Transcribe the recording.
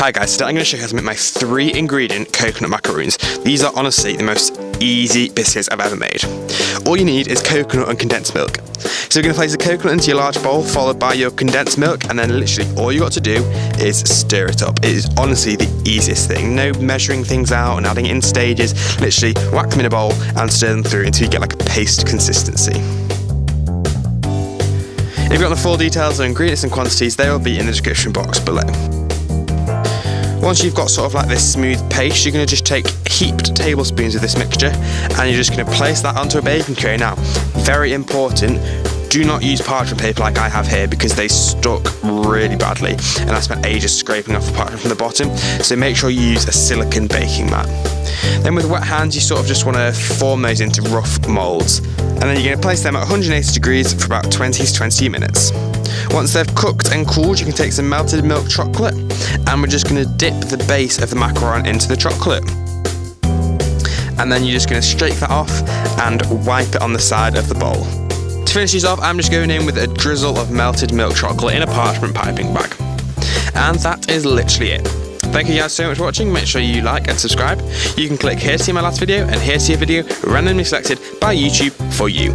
Hi guys, today I'm going to show you how to make my 3 ingredient coconut macaroons. These are honestly the most easy biscuits I've ever made. All you need is coconut and condensed milk. So you're going to place the coconut into your large bowl, followed by your condensed milk, and then literally all you got to do is stir it up. It is honestly the easiest thing. No measuring things out and adding it in stages. Literally whack them in a bowl and stir them through until you get like a paste consistency. If you want the full details of ingredients and quantities, they will be in the description box below. Once you've got sort of like this smooth paste, you're going to just take heaped tablespoons of this mixture and you're just going to place that onto a baking tray. Now, very important, do not use parchment paper like I have here because they stuck really badly and I spent ages scraping off the parchment from the bottom, so make sure you use a silicone baking mat. Then with wet hands you sort of just want to form those into rough moulds, and then you're going to place them at 180 degrees for about 20 to 20 minutes. Once they've cooked and cooled, you can take some melted milk chocolate and we're just going to dip the base of the macaron into the chocolate. And then you're just going to shake that off and wipe it on the side of the bowl. To finish these off, I'm just going in with a drizzle of melted milk chocolate in a parchment piping bag. And that is literally it. Thank you guys so much for watching. Make sure you like and subscribe. You can click here to see my last video and here to see a video randomly selected by YouTube for you.